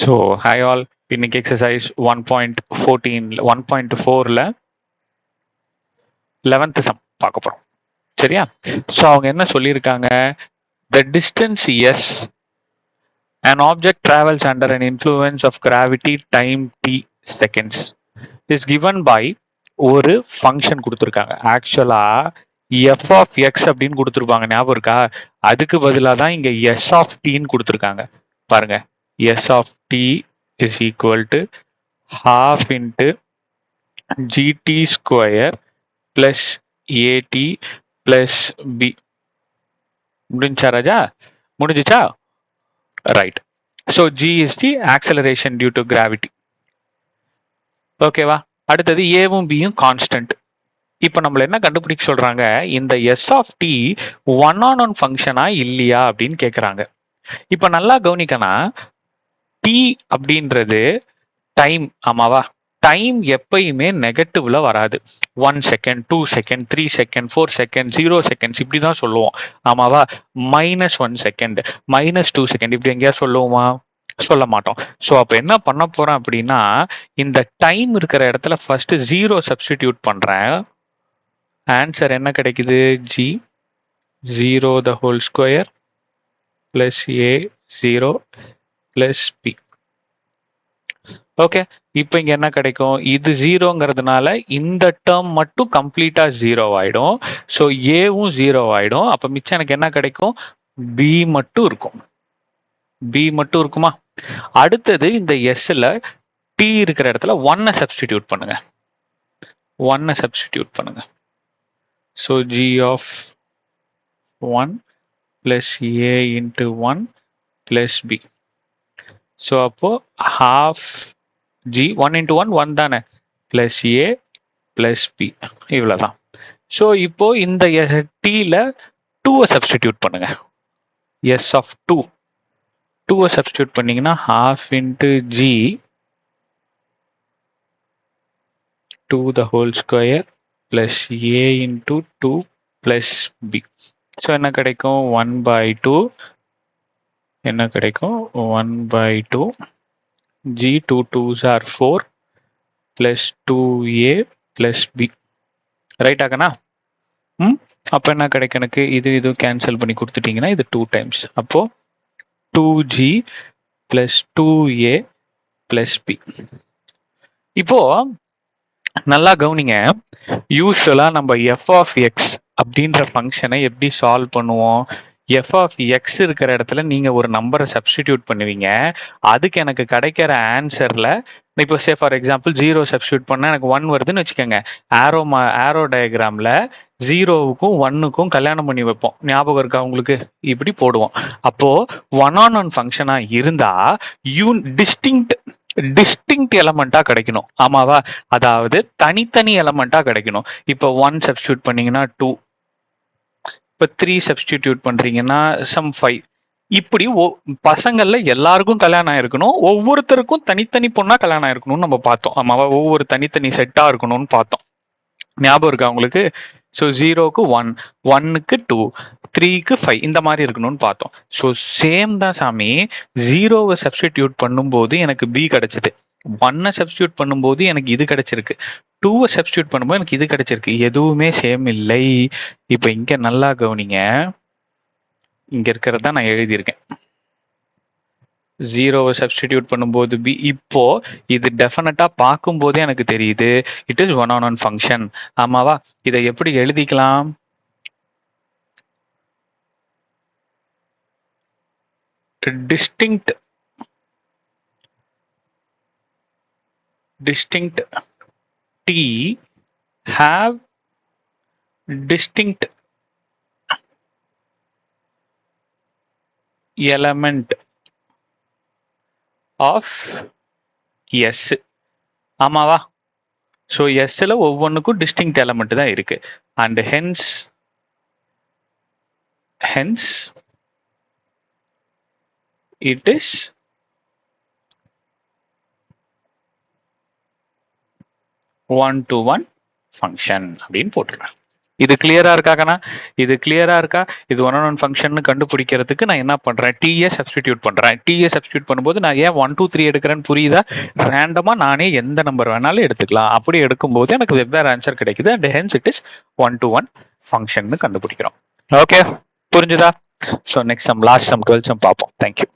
So hi all, இன்னைக்கு exercise 1.4ல 11th some பார்க்க போகிறோம். சரியா? ஸோ அவங்க என்ன சொல்லியிருக்காங்க, the distance s an object travels under an influence of gravity time t seconds is given by ஒரு ஃபங்க்ஷன் கொடுத்துருக்காங்க. ஆக்சுவலா எஃப் ஆஃப் எக்ஸ் அப்படின்னு கொடுத்துருப்பாங்க, ஞாபகம் இருக்கா? அதுக்கு பதிலாக தான் இங்க எஸ் ஆஃப் டின்னு கொடுத்துருக்காங்க. பாருங்க, S of T is equal to half into gt square plus at plus b. முடிஞ்சா ராஜா? முடிஞ்சுச்சா? Right. So g is the acceleration due to gravity. ஓகேவா? அடுத்தது ஏவும் பியும் கான்ஸ்டன்ட். இப்போ நம்மள என்ன கண்டுபிடிக்க சொல்றாங்க, இந்த S of T one on one ஃபங்க்ஷனா இல்லையா அப்படின்னு கேட்குறாங்க. இப்போ நல்லா கவனிக்கணும், டி அப்படின்றது டைம். ஆமாவா? டைம் எப்பயுமே நெகட்டிவ்ல வராது. 1 second, 2 second, 3 second, 4 second, 0 seconds இப்படி தான் சொல்லுவோம். ஆமாவா? -1 செகண்ட், -2 செகண்ட் இப்படி எங்கேயா சொல்லுவோமா? சொல்ல மாட்டோம். ஸோ அப்போ என்ன பண்ண போறேன் அப்படின்னா, இந்த டைம் இருக்கிற இடத்துல ஃபர்ஸ்ட் 0 சப்ஸ்டிடியூட் பண்றேன். ஆன்சர் என்ன கிடைக்குது? G 0 the whole square plus A 0 plus B. Okay, இப்போ இங்க என்ன கிடைக்கும்? இது ஜீரோங்கிறதுனால இந்த டேர்ம் மட்டும் கம்ப்ளீட்டா ஜீரோ ஆயிடும். ஸோ ஏவும் ஜீரோ ஆயிடும். அப்ப மிச்சம் எனக்கு என்ன கிடைக்கும்? பி மட்டும் இருக்கும். பி மட்டும் இருக்குமா? அடுத்தது இந்த எஸ்ல டி இருக்கிற இடத்துல 1 சப்ஸ்டிடியூட் பண்ணுங்க. 1 சப்ஸ்டிடியூட் பண்ணுங்க. So G of 1 plus A into 1 plus B. So அப்போ half g 1 into 1 1 தானே, பிளஸ் ஏ பிளஸ் பி, இவ்வளவுதான். ஸோ இப்போ இந்த டீல 2 சப்ஸ்டிடியூட் பண்ணுங்க. எஸ் ஆஃப் 2 சப்ஸ்டிடியூட் பண்ணீங்கன்னா half into g 2 the whole square plus a into 2 plus b. So என்ன கிடைக்கும்? 1/2. என்ன கிடைக்கும்? 1/2 g 2 2s are 4 plus 2a plus b. Right ஆகனா? அப்போ என்ன கிடைக்கும் எனக்கு? இது கேன்சல் பண்ணி கொடுத்துட்டீங்கன்னா இது 2 டைம்ஸ். அப்போ 2g plus 2a plus b. இப்போ நல்லா கவனிங்க, யூஸ்வலா நம்ம எஃப் ஆஃப் எக்ஸ் அப்படின்ற ஃபங்க்ஷனை எப்படி சால்வ் பண்ணுவோம்? எஃப் ஆஃப் எக்ஸ் இருக்கிற இடத்துல நீங்க ஒரு நம்பரை சப்ஸ்டிடியூட் பண்ணுவீங்க. அதுக்கு எனக்கு கிடைக்கிற ஆன்சர்ல இப்போ சே ஃபார் எக்ஸாம்பிள் 0 சப்ஸ்டியூட் பண்ணா எனக்கு 1 வருதுன்னு வச்சுக்கோங்க. ஆரோ டயக்ராம்ல 0வுக்கும் 1க்கும் கல்யாணம் பண்ணி வைப்போம். ஞாபகம் இருக்கா உங்களுக்கு? இப்படி போடுவோம். அப்போ ஒன் ஆன் ஒன் ஃபங்க்ஷனா இருந்தா டிஸ்டிங்க்ட் எலமெண்டா கிடைக்கணும். ஆமாவா? அதாவது தனித்தனி எலமெண்டா கிடைக்கணும். இப்போ 1 சப்ஸ்டியூட் பண்ணீங்கன்னா 2, இப்போ 3 சப்ஸ்டிடியூட் பண்றீங்கன்னா சம் 5. இப்படி பசங்கள்ல எல்லாருக்கும் கல்யாணம் ஆயிருக்கணும், ஒவ்வொருத்தருக்கும் தனித்தனி பொண்ணா கல்யாணம் ஆயிருக்கணும்னு நம்ம பார்த்தோம். ஆமாவா? ஒவ்வொரு தனித்தனி செட்டா இருக்கணும்னு பார்த்தோம். ஞாபகம் இருக்கா உங்களுக்கு? ஸோ 0க்கு 1, 1க்கு 2, 3க்கு 5 இந்த மாதிரி இருக்கணும்னு பார்த்தோம். ஸோ சேம் தான் சாமி. 0வை சப்ஸ்டிடியூட் பண்ணும்போது எனக்கு பி கிடைச்சது, 1 சப்ஸ்டிடியூட் பண்ணும்போது எனக்கு இது கிடைச்சிருக்கு, 2வை சப்ஸ்டிடியூட் பண்ணும்போது எனக்கு இது கிடைச்சிருக்கு. எதுவுமே சேம் இல்லை. இப்போ இங்க நல்லா கவனிங்க, இங்க இருக்கிறதா நான் எழுதியிருக்கேன். 0வை சப்ஸ்டிடியூட் பண்ணும்போது பி. இப்போ இது டெஃபினட்டா பார்க்கும் போதே எனக்கு தெரியுது it is one on one function. ஆமாவா? இதை எப்படி எழுதிக்கலாம்? distinct t have distinct element of s. ஆமாவா? ஸோ எஸ்ல ஒவ்வொன்றுக்கும் டிஸ்டிங்க்ட் எலமெண்ட் தான் இருக்கு. And hence it is one to one function அப்படின்னு போட்டுருக்கேன். இது கிளியரா இருக்காக்கண்ணா? இது கிளியரா இருக்கா? இது ஒன் ஆன் ஒன் ஃபங்க்ஷன் கண்டுபிடிக்கிறதுக்கு நான் என்ன பண்றேன்? டிஏ சப்ஸ்டிடியூட் பண்றேன். டிஏ சப்ஸ்டிடியூட் பண்ணும்போது நான் ஏன் 1 2 3 எடுக்கிறேன்னு புரியுதா? ரேண்டமா நானே எந்த நம்பர் வேணாலும் எடுத்துக்கலாம். அப்படி எடுக்கும்போது எனக்கு வெவ்வேறு ஆன்சர் கிடைக்குது. And hence it is 1 to 1 function கண்டுபிடிக்கிறோம். ஓகே, புரிஞ்சுதா? So next sum, last sum 12 sum பார்ப்போம். தேங்க்யூ.